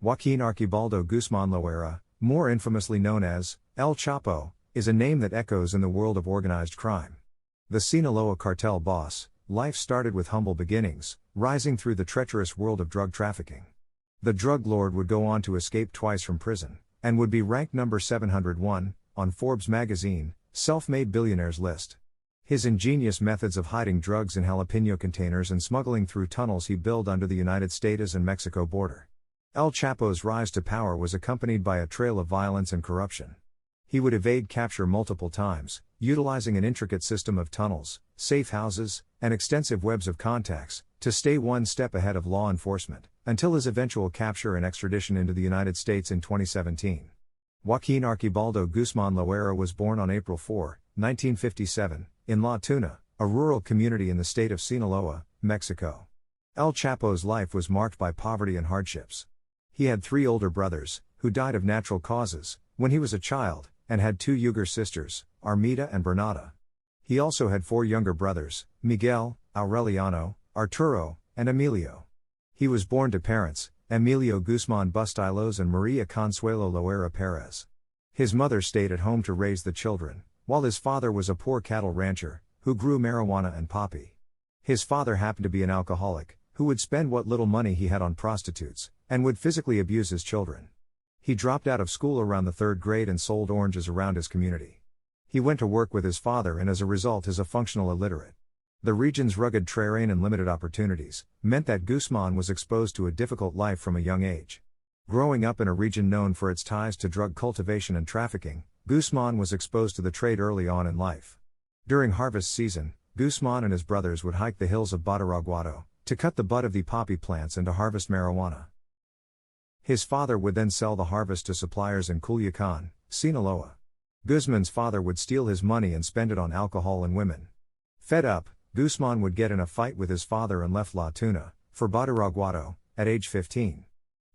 Joaquin Archibaldo Guzman Loera, more infamously known as El Chapo, is a name that echoes in the world of organized crime. The Sinaloa cartel boss, life started with humble beginnings, rising through the treacherous world of drug trafficking. The Druglord would go on to escape twice from prison, and would be ranked number 701 on Forbes magazine, self-made billionaires list. His ingenious methods of hiding drugs in jalapeno containers and smuggling through tunnels he built under the United States and Mexico border. El Chapo's rise to power was accompanied by a trail of violence and corruption. He would evade capture multiple times, utilizing an intricate system of tunnels, safe houses, and extensive webs of contacts, to stay one step ahead of law enforcement, until his eventual capture and extradition into the United States in 2017. Joaquin Archibaldo Guzman Loera was born on April 4, 1957, in La Tuna, a rural community in the state of Sinaloa, Mexico. El Chapo's life was marked by poverty and hardships. He had 3 older brothers, who died of natural causes, when he was a child, and had 2 younger sisters, Armida and Bernarda. He also had 4 younger brothers, Miguel, Aureliano, Arturo, and Emilio. He was born to parents, Emilio Guzman Bustillos and Maria Consuelo Loera Perez. His mother stayed at home to raise the children, while his father was a poor cattle rancher, who grew marijuana and poppy. His father happened to be an alcoholic, who would spend what little money he had on prostitutes, and would physically abuse his children. He dropped out of school around the 3rd grade and sold oranges around his community. He went to work with his father and as a result is a functional illiterate. The region's rugged terrain and limited opportunities meant that Guzman was exposed to a difficult life from a young age. Growing up in a region known for its ties to drug cultivation and trafficking, Guzman was exposed to the trade early on in life. During harvest season, Guzman and his brothers would hike the hills of Badiraguato to cut the bud of the poppy plants and to harvest marijuana. His father would then sell the harvest to suppliers in Culiacan, Sinaloa. Guzman's father would steal his money and spend it on alcohol and women. Fed up, Guzman would get in a fight with his father and left La Tuna for Badiraguato at age 15.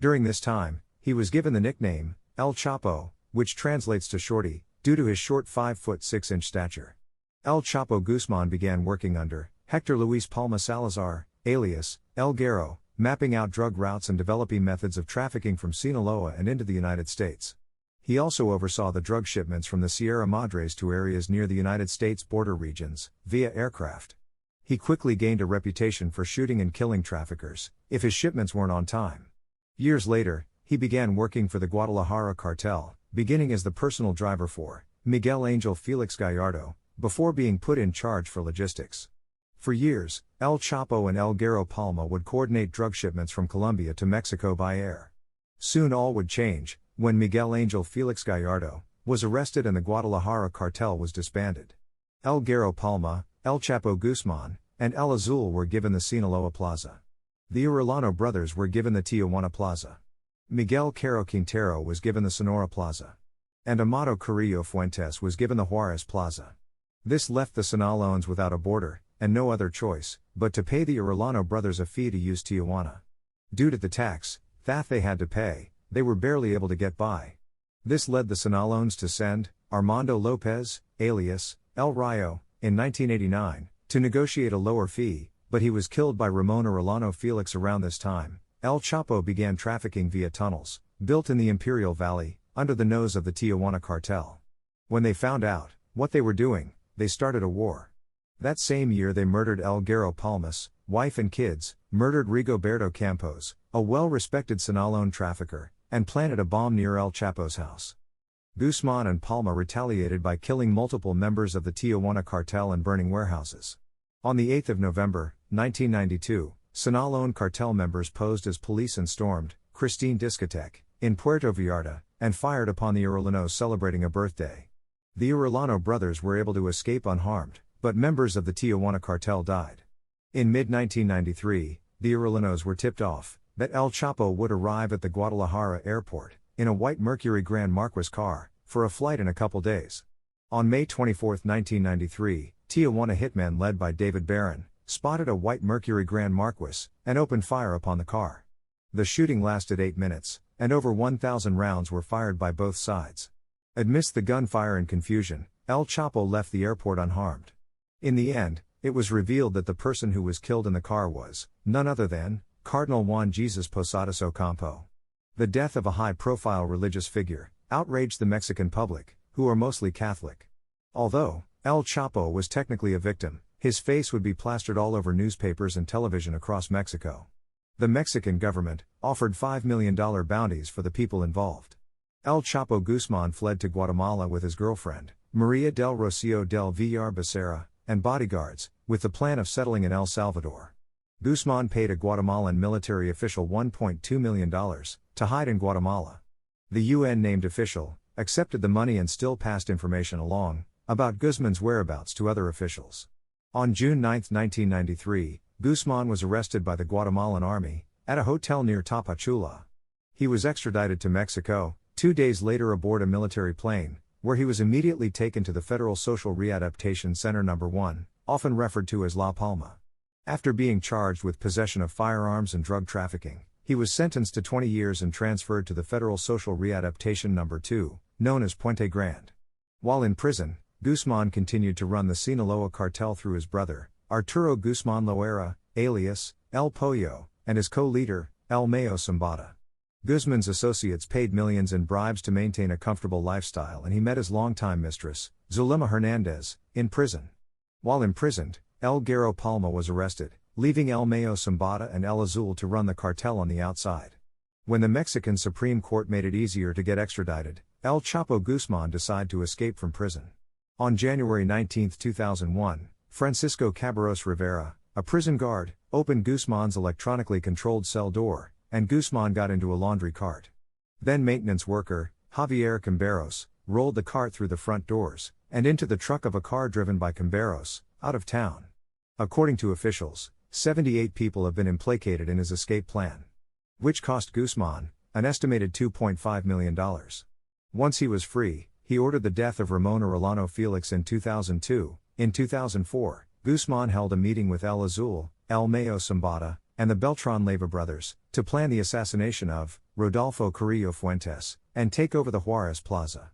During this time, he was given the nickname El Chapo, which translates to shorty, due to his short 5'6" stature. El Chapo Guzman began working under Hector Luis Palma Salazar, alias El Guerro, mapping out drug routes and developing methods of trafficking from Sinaloa and into the United States. He also oversaw the drug shipments from the Sierra Madres to areas near the United States border regions, via aircraft. He quickly gained a reputation for shooting and killing traffickers, if his shipments weren't on time. Years later, he began working for the Guadalajara Cartel, beginning as the personal driver for Miguel Angel Felix Gallardo, before being put in charge for logistics. For years, El Chapo and El Guerro Palma would coordinate drug shipments from Colombia to Mexico by air. Soon all would change, when Miguel Angel Felix Gallardo was arrested and the Guadalajara cartel was disbanded. El Guerro Palma, El Chapo Guzman, and El Azul were given the Sinaloa Plaza. The Arellano brothers were given the Tijuana Plaza. Miguel Caro Quintero was given the Sonora Plaza. And Amado Carrillo Fuentes was given the Juarez Plaza. This left the Sinaloans without a border, and no other choice, but to pay the Arellano brothers a fee to use Tijuana. Due to the tax that they had to pay, they were barely able to get by. This led the Sinaloans to send Armando Lopez, alias El Rayo, in 1989, to negotiate a lower fee, but he was killed by Ramon Arellano Felix around this time. El Chapo began trafficking via tunnels, built in the Imperial Valley, under the nose of the Tijuana cartel. When they found out what they were doing, they started a war. That same year they murdered El Guerro Palmas, wife and kids, murdered Rigoberto Campos, a well-respected Sinaloan trafficker, and planted a bomb near El Chapo's house. Guzman and Palma retaliated by killing multiple members of the Tijuana cartel and burning warehouses. On the 8th of November, 1992, Sinaloan cartel members posed as police and stormed Christine Discotheque in Puerto Vallarta, and fired upon the Arellanos celebrating a birthday. The Arellano brothers were able to escape unharmed, but members of the Tijuana cartel died. In mid-1993, the Arellanos were tipped off that El Chapo would arrive at the Guadalajara airport in a white Mercury Grand Marquis car for a flight in a couple days. On May 24, 1993, Tijuana hitmen led by David Barron spotted a white Mercury Grand Marquis and opened fire upon the car. The shooting lasted 8 minutes, and over 1,000 rounds were fired by both sides. Amidst the gunfire and confusion, El Chapo left the airport unharmed. In the end, it was revealed that the person who was killed in the car was none other than Cardinal Juan Jesus Posadas Ocampo. The death of a high-profile religious figure outraged the Mexican public, who are mostly Catholic. Although El Chapo was technically a victim, his face would be plastered all over newspapers and television across Mexico. The Mexican government offered $5 million bounties for the people involved. El Chapo Guzman fled to Guatemala with his girlfriend, Maria del Rocio del Villar Becerra, and bodyguards, with the plan of settling in El Salvador. Guzman paid a Guatemalan military official $1.2 million to hide in Guatemala. The UN-named official accepted the money and still passed information along about Guzman's whereabouts to other officials. On June 9, 1993, Guzman was arrested by the Guatemalan army at a hotel near Tapachula. He was extradited to Mexico 2 days later aboard a military plane, where he was immediately taken to the Federal Social Readaptation Center No. 1, often referred to as La Palma. After being charged with possession of firearms and drug trafficking, he was sentenced to 20 years and transferred to the Federal Social Readaptation No. 2, known as Puente Grande. While in prison, Guzman continued to run the Sinaloa cartel through his brother, Arturo Guzman Loera, alias El Pollo, and his co-leader, El Mayo Zambada. Guzman's associates paid millions in bribes to maintain a comfortable lifestyle, and he met his longtime mistress, Zulema Hernandez, in prison. While imprisoned, El Guerro Palma was arrested, leaving El Mayo Zambada and El Azul to run the cartel on the outside. When the Mexican Supreme Court made it easier to get extradited, El Chapo Guzman decided to escape from prison. On January 19, 2001, Francisco Cabarros Rivera, a prison guard, opened Guzman's electronically controlled cell door, and Guzman got into a laundry cart. Then maintenance worker, Javier Camberos, rolled the cart through the front doors, and into the truck of a car driven by Camberos, out of town. According to officials, 78 people have been implicated in his escape plan, which cost Guzman an estimated $2.5 million. Once he was free, he ordered the death of Ramon Arellano Felix in 2002. In 2004, Guzman held a meeting with El Azul, El Mayo Zambada, and the Beltran Leyva brothers to plan the assassination of Rodolfo Carrillo Fuentes and take over the Juarez Plaza.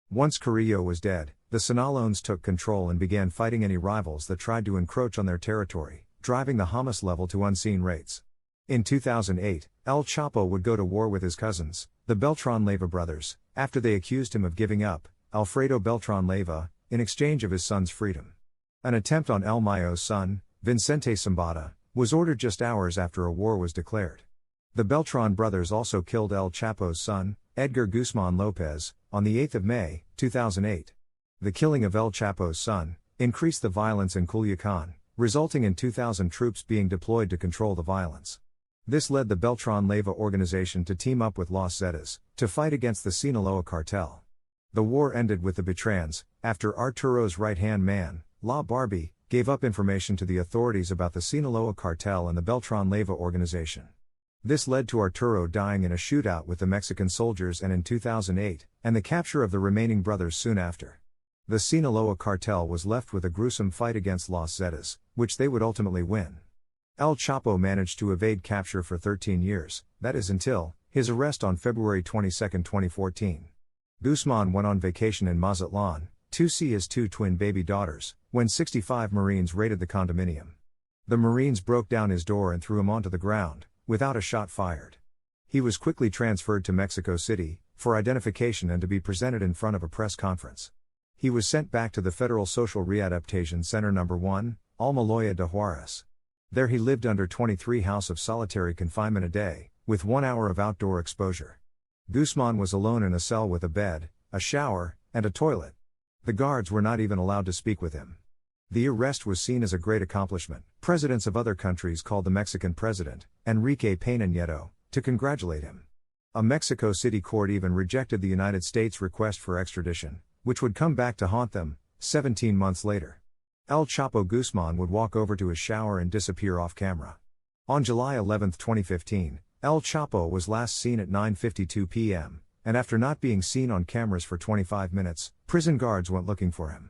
Once Carrillo was dead, the Sinaloans took control and began fighting any rivals that tried to encroach on their territory, driving the Hamas level to unseen rates. In 2008, El Chapo would go to war with his cousins, the Beltran Leyva brothers, after they accused him of giving up Alfredo Beltran Leyva in exchange of his son's freedom. An attempt on El Mayo's son, Vicente Zambada, was ordered just hours after a war was declared. The Beltran brothers also killed El Chapo's son, Edgar Guzman Lopez, on the 8th of May, 2008. The killing of El Chapo's son increased the violence in Culiacan, resulting in 2,000 troops being deployed to control the violence. This led the Beltran Leyva organization to team up with Los Zetas to fight against the Sinaloa cartel. The war ended with the Betrans, after Arturo's right-hand man, La Barbie, gave up information to the authorities about the Sinaloa cartel and the Beltran Leyva organization. This led to Arturo dying in a shootout with the Mexican soldiers and in 2008, and the capture of the remaining brothers soon after. The Sinaloa cartel was left with a gruesome fight against Los Zetas, which they would ultimately win. El Chapo managed to evade capture for 13 years, that is until his arrest on February 22, 2014. Guzman went on vacation in Mazatlan to see his 2 twin baby daughters, when 65 Marines raided the condominium. The Marines broke down his door and threw him onto the ground, without a shot fired. He was quickly transferred to Mexico City for identification and to be presented in front of a press conference. He was sent back to the Federal Social Readaptation Center No. 1, Almoloya de Juarez. There he lived under 23 hours of solitary confinement a day, with 1 hour of outdoor exposure. Guzman was alone in a cell with a bed, a shower, and a toilet. The guards were not even allowed to speak with him. The arrest was seen as a great accomplishment. Presidents of other countries called the Mexican president, Enrique Peña Nieto, to congratulate him. A Mexico City court even rejected the United States' request for extradition, which would come back to haunt them 17 months later. El Chapo Guzman would walk over to his shower and disappear off camera. On July 11, 2015, El Chapo was last seen at 9:52 p.m., and after not being seen on cameras for 25 minutes, prison guards went looking for him.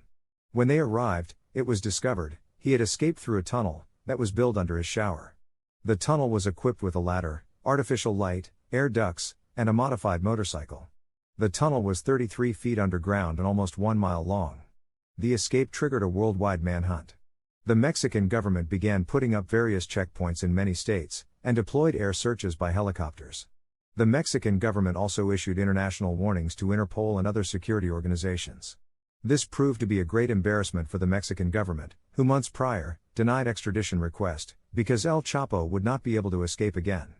When they arrived, it was discovered he had escaped through a tunnel that was built under his shower. The tunnel was equipped with a ladder, artificial light, air ducts, and a modified motorcycle. The tunnel was 33 feet underground and almost 1 mile long. The escape triggered a worldwide manhunt. The Mexican government began putting up various checkpoints in many states, and deployed air searches by helicopters. The Mexican government also issued international warnings to Interpol and other security organizations. This proved to be a great embarrassment for the Mexican government, who months prior, denied extradition request, because El Chapo would not be able to escape again.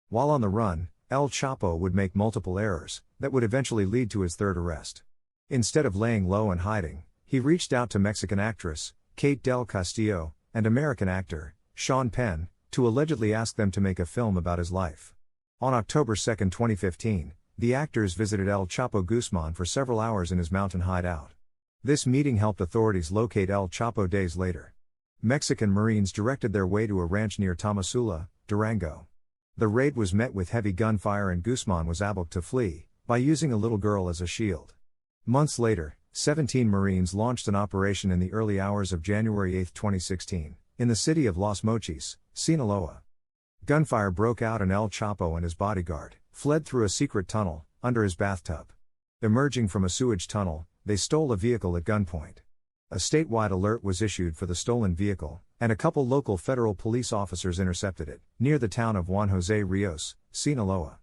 While on the run, El Chapo would make multiple errors, that would eventually lead to his third arrest. Instead of laying low and hiding, he reached out to Mexican actress, Kate del Castillo, and American actor, Sean Penn, to allegedly ask them to make a film about his life. On October 2, 2015, the actors visited El Chapo Guzman for several hours in his mountain hideout. This meeting helped authorities locate El Chapo days later. Mexican Marines directed their way to a ranch near Tamazula, Durango. The raid was met with heavy gunfire and Guzman was able to flee, by using a little girl as a shield. Months later, 17 Marines launched an operation in the early hours of January 8, 2016, in the city of Los Mochis, Sinaloa. Gunfire broke out and El Chapo and his bodyguard fled through a secret tunnel, under his bathtub. Emerging from a sewage tunnel, they stole a vehicle at gunpoint. A statewide alert was issued for the stolen vehicle, and a couple local federal police officers intercepted it, near the town of Juan Jose Rios, Sinaloa.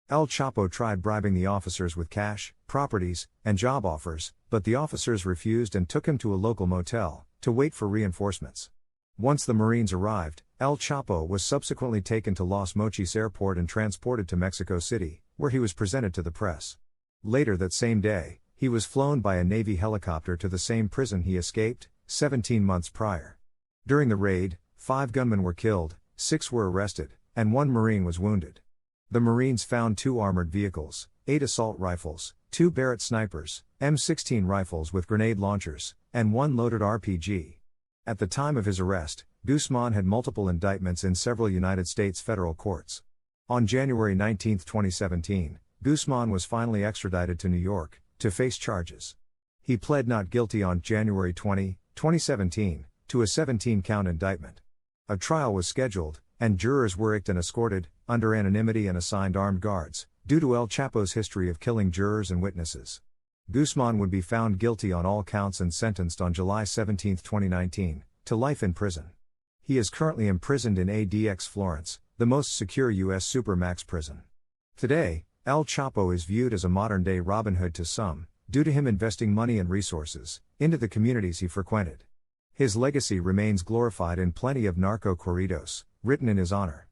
El Chapo tried bribing the officers with cash, properties, and job offers, but the officers refused and took him to a local motel, to wait for reinforcements. Once the Marines arrived, El Chapo was subsequently taken to Los Mochis Airport and transported to Mexico City, where he was presented to the press. Later that same day, he was flown by a Navy helicopter to the same prison he escaped, 17 months prior. During the raid, 5 gunmen were killed, 6 were arrested, and 1 Marine was wounded. The Marines found 2 armored vehicles, 8 assault rifles, 2 Barrett snipers, M16 rifles with grenade launchers, and 1 loaded RPG. At the time of his arrest, Guzman had multiple indictments in several United States federal courts. On January 19, 2017, Guzman was finally extradited to New York, to face charges. He pled not guilty on January 20, 2017, to a 17-count indictment. A trial was scheduled, and jurors were and escorted, under anonymity and assigned armed guards, due to El Chapo's history of killing jurors and witnesses. Guzman would be found guilty on all counts and sentenced on July 17, 2019, to life in prison. He is currently imprisoned in ADX Florence, the most secure U.S. supermax prison. Today, El Chapo is viewed as a modern-day Robin Hood to some, due to him investing money and resources into the communities he frequented. His legacy remains glorified in plenty of narco corridos, written in his honor.